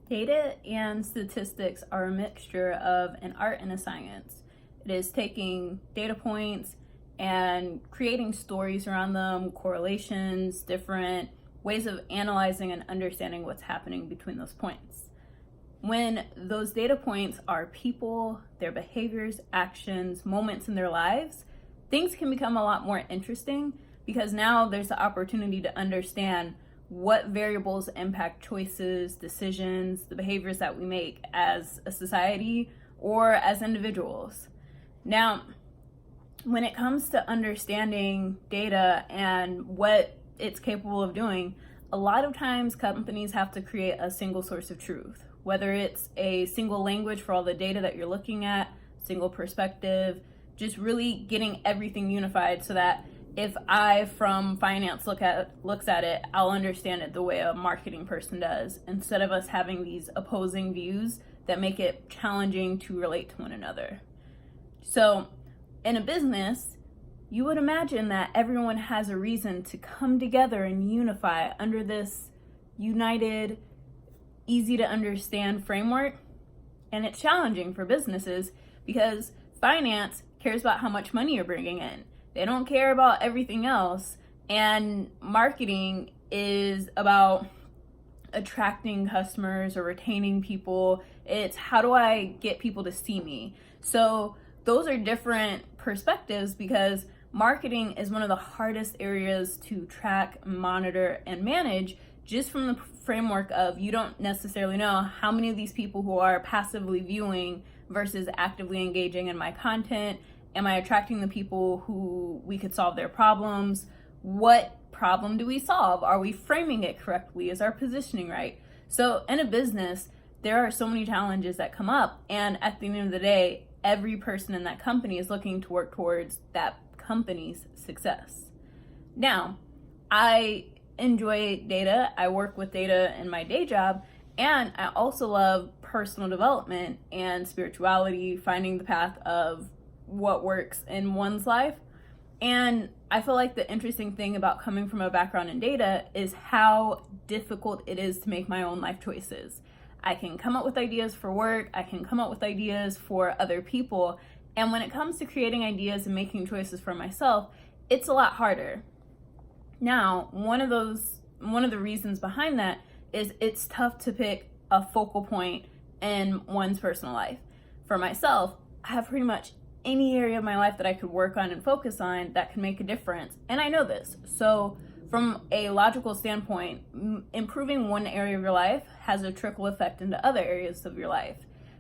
Data and statistics are a mixture of an art and a science. It is taking data points and creating stories around them, correlations, different ways of analyzing and understanding what's happening between those points. When those data points are people, their behaviors, actions, moments in their lives, things can become a lot more interesting because now there's the opportunity to understand what variables impact choices, decisions, the behaviors that we make as a society or as individuals. Now, when it comes to understanding data and what it's capable of doing, a lot of times companies have to create a single source of truth, whether it's a single language for all the data that you're looking at, single perspective, just really getting everything unified so that if I from finance looks at it, I'll understand it the way a marketing person does, instead of us having these opposing views that make it challenging to relate to one another. So in a business, you would imagine that everyone has a reason to come together and unify under this united, easy to understand framework. And it's challenging for businesses because finance cares about how much money you're bringing in. They don't care about everything else. And marketing is about attracting customers or retaining people. It's how do I get people to see me? So those are different perspectives because marketing is one of the hardest areas to track, monitor, and manage, just from the framework of you don't necessarily know how many of these people who are passively viewing versus actively engaging in my content. Am I attracting the people who we could solve their problems? What problem do we solve? Are we framing it correctly? Is our positioning right? So in a business, there are so many challenges that come up. And at the end of the day, every person in that company is looking to work towards that company's success. Now, I enjoy data. I work with data in my day job. And I also love personal development and spirituality, finding the path of what works in one's life. And I feel like the interesting thing about coming from a background in data is how difficult it is to make my own life choices. I can come up with ideas for work, I can come up with ideas for other people, and when it comes to creating ideas and making choices for myself, it's a lot harder. Now, one of the reasons behind that is it's tough to pick a focal point in one's personal life. For myself, I have pretty much any area of my life that I could work on and focus on that can make a difference. And I know this. So from a logical standpoint, improving one area of your life has a trickle effect into other areas of your life.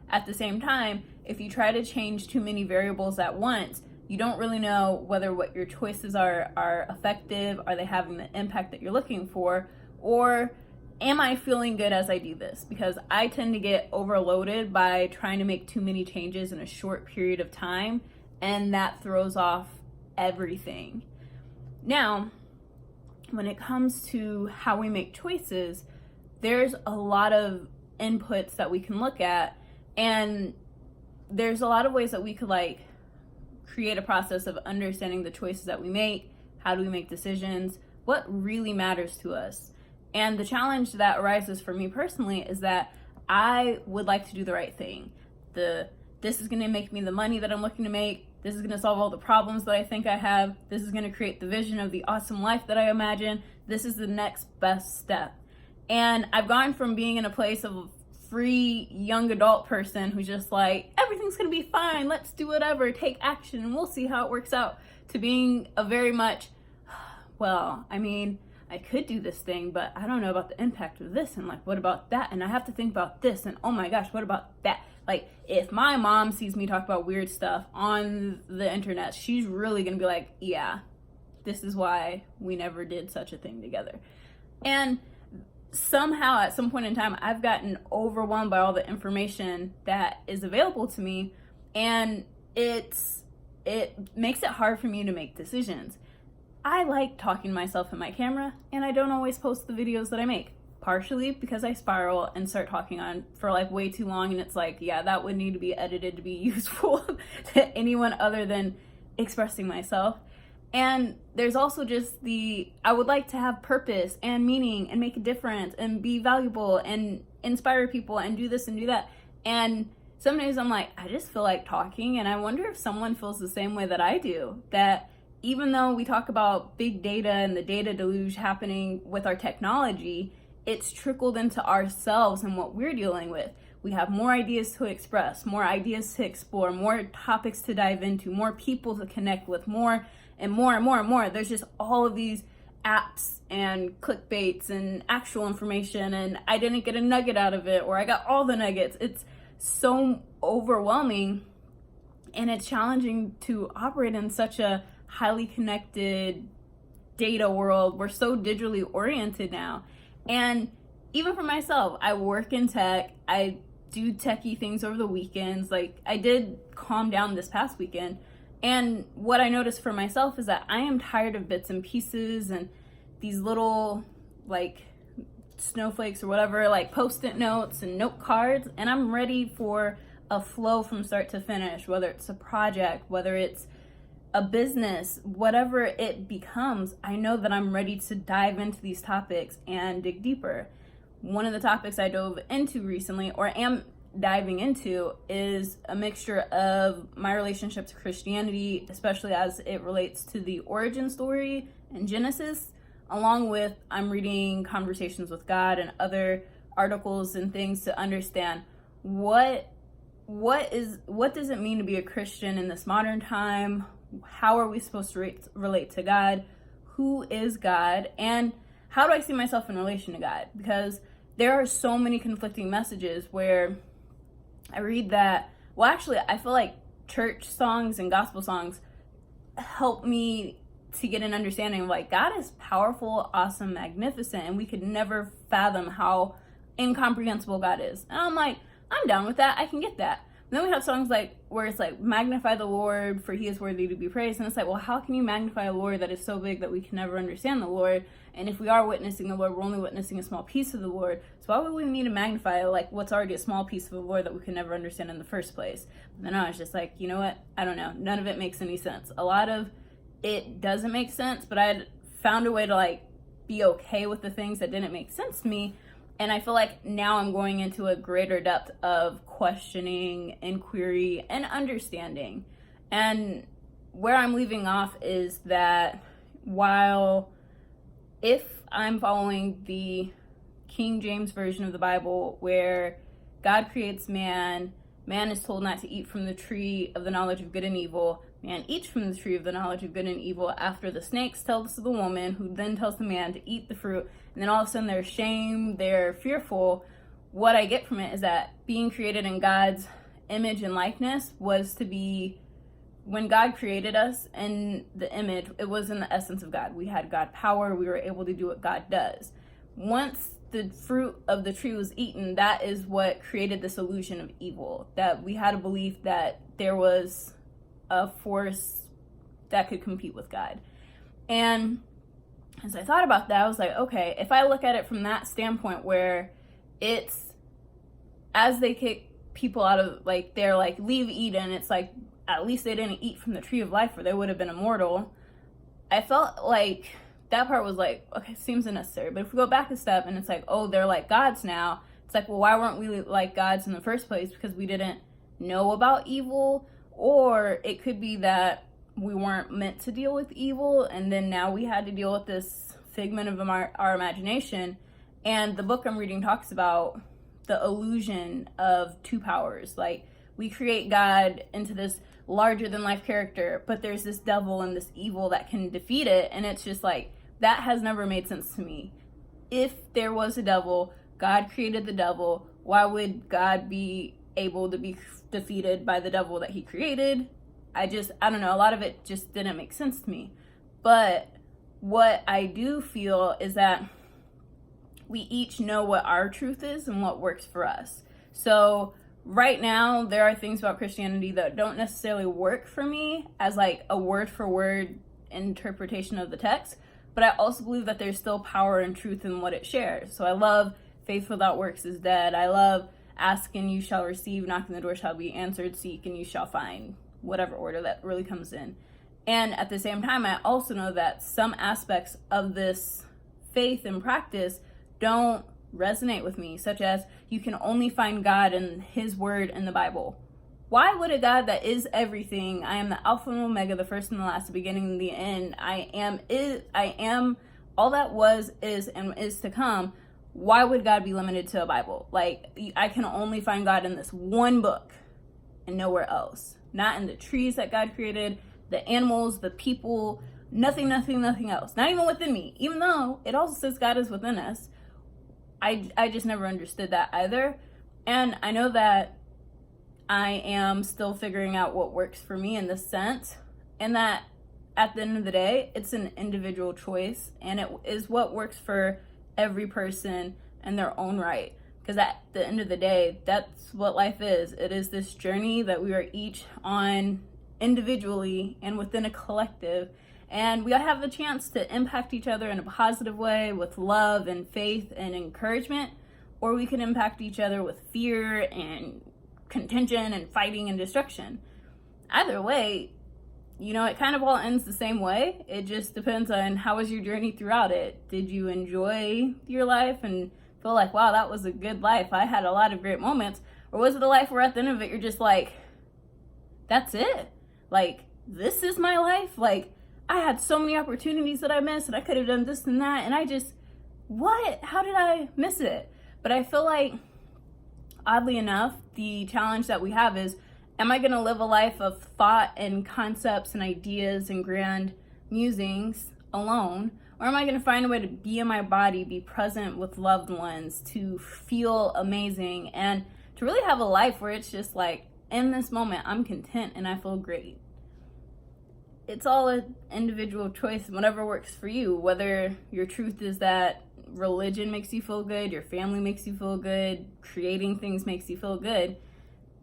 At the same time, if you try to change too many variables at once, you don't really know whether what your choices are effective, are they having the impact that you're looking for, or am I feeling good as I do this? Because I tend to get overloaded by trying to make too many changes in a short period of time, and that throws off everything. Now, when it comes to how we make choices, there's a lot of inputs that we can look at, and there's a lot of ways that we could create a process of understanding the choices that we make, how do we make decisions, what really matters to us. And the challenge that arises for me personally is that I would like to do the right thing. This is going to make me the money that I'm looking to make. This is going to solve all the problems that I think I have. This is going to create the vision of the awesome life that I imagine. This is the next best step. And I've gone from being in a place of a free young adult person who's just like, everything's going to be fine. Let's do whatever, take action, and we'll see how it works out, to being a very much, well, I mean, I could do this thing, but I don't know about the impact of this, and what about that, and I have to think about this, and oh my gosh, what about that? If my mom sees me talk about weird stuff on the internet, she's really gonna be like, yeah, this is why we never did such a thing together. And somehow at some point in time, I've gotten overwhelmed by all the information that is available to me, and it makes it hard for me to make decisions. I like talking to myself in my camera, and I don't always post the videos that I make, partially because I spiral and start talking on for way too long, and it's yeah, that would need to be edited to be useful to anyone other than expressing myself. And there's also just I would like to have purpose and meaning and make a difference and be valuable and inspire people and do this and do that. And some days I'm like, I just feel like talking, and I wonder if someone feels the same way that I do, that even though we talk about big data and the data deluge happening with our technology, it's trickled into ourselves and what we're dealing with. We have more ideas to express, more ideas to explore, more topics to dive into, more people to connect with, more and more and more and more. There's just all of these apps and clickbaits and actual information, and I didn't get a nugget out of it, or I got all the nuggets. It's so overwhelming, and it's challenging to operate in such a highly connected data world. We're so digitally oriented now. And even for myself, I work in tech. I do techie things over the weekends. Like, I did calm down this past weekend. And what I noticed for myself is that I am tired of bits and pieces and these little, like, snowflakes or whatever, like post-it notes and note cards. And I'm ready for a flow from start to finish, whether it's a project, whether it's a business, whatever it becomes. I know that I'm ready to dive into these topics and dig deeper. One of the topics I dove into recently, or am diving into, is a mixture of my relationship to Christianity, especially as it relates to the origin story in Genesis, along with I'm reading Conversations with God and other articles and things to understand what does it mean to be a Christian in this modern time? How are we supposed to relate to God? Who is God? And how do I see myself in relation to God? Because there are so many conflicting messages where I read that, well, actually, I feel like church songs and gospel songs help me to get an understanding of, like, God is powerful, awesome, magnificent, and we could never fathom how incomprehensible God is. And I'm like, I'm down with that. I can get that. And then we have songs like where it's like, magnify the Lord, for he is worthy to be praised. And it's like, well, how can you magnify a Lord that is so big that we can never understand the Lord? And if we are witnessing the Lord, we're only witnessing a small piece of the Lord. So why would we need to magnify, like, what's already a small piece of the Lord that we can never understand in the first place? But then I was just like, you know what? I don't know. None of it makes any sense. A lot of it doesn't make sense, but I had found a way to, like, be okay with the things that didn't make sense to me. And I feel like now I'm going into a greater depth of questioning, inquiry, and understanding. And where I'm leaving off is that while if I'm following the King James Version of the Bible, where God creates man, man is told not to eat from the tree of the knowledge of good and evil, man eats from the tree of the knowledge of good and evil after the snakes tell this to the woman, who then tells the man to eat the fruit, and then all of a sudden they're ashamed, they're fearful. What I get from it is that being created in God's image and likeness was to be, when God created us in the image, it was in the essence of God. We had God power, we were able to do what God does. Once the fruit of the tree was eaten, that is what created this illusion of evil, that we had a belief that there was a force that could compete with God. And as I thought about that, I was like, okay, if I look at it from that standpoint, where it's, as they kick people out of, like, they're like, leave Eden, it's like, at least they didn't eat from the tree of life, or they would have been immortal. I felt like that part was like, okay, seems unnecessary. But if we go back a step and it's like, oh, they're like gods now, it's like, well, why weren't we like gods in the first place? Because we didn't know about evil? Or it could be that we weren't meant to deal with evil, and then now we had to deal with this figment of our imagination. And the book I'm reading talks about the illusion of two powers. Like, we create God into this larger than life character, but there's this devil and this evil that can defeat it. And it's just like, that has never made sense to me. If there was a devil, God created the devil, why would God be able to be defeated by the devil that he created? I don't know, a lot of it just didn't make sense to me. But what I do feel is that we each know what our truth is and what works for us. So right now, there are things about Christianity that don't necessarily work for me as like a word for word interpretation of the text, but I also believe that there's still power and truth in what it shares. So I love faith without works is dead. I love ask and you shall receive, knock and the door shall be answered, seek and you shall find, whatever order that really comes in. And at the same time, I also know that some aspects of this faith and practice don't resonate with me, such as you can only find God in His word in the Bible. Why would a God that is everything, I am the Alpha and Omega, the first and the last, the beginning and the end, I am all that was, is, and is to come, why would God be limited to a Bible? Like, I can only find God in this one book and nowhere else. Not in the trees that God created, the animals, the people, nothing else. Not even within me, even though it also says God is within us. I just never understood that either. And I know that I am still figuring out what works for me in this sense, and that at the end of the day, it's an individual choice, and it is what works for every person in their own right. Because at the end of the day, that's what life is. It is this journey that we are each on individually and within a collective. And we all have the chance to impact each other in a positive way with love and faith and encouragement, or we can impact each other with fear and contention and fighting and destruction. Either way, it kind of all ends the same way. It just depends on how was your journey throughout it. Did you enjoy your life and feel like, wow, that was a good life, I had a lot of great moments? Or was it a life where at the end of it, you're just like, that's it? Like, this is my life? Like, I had so many opportunities that I missed, and I could have done this and that, and I just, what? How did I miss it? But I feel like, oddly enough, the challenge that we have is, am I going to live a life of thought and concepts and ideas and grand musings alone? Or am I going to find a way to be in my body, be present with loved ones, to feel amazing, and to really have a life where it's just like, in this moment, I'm content and I feel great? It's all an individual choice, whatever works for you. Whether your truth is that religion makes you feel good, your family makes you feel good, creating things makes you feel good.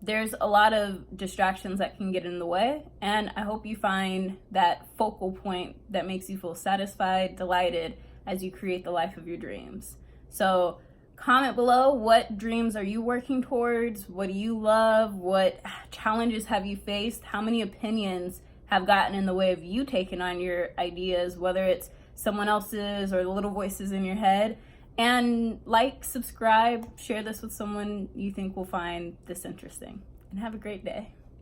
There's a lot of distractions that can get in the way, and I hope you find that focal point that makes you feel satisfied, delighted as you create the life of your dreams. So comment below, what dreams are you working towards? What do you love? What challenges have you faced? How many opinions have gotten in the way of you taking on your ideas, whether it's someone else's or the little voices in your head? And like, subscribe, share this with someone you think will find this interesting. And have a great day.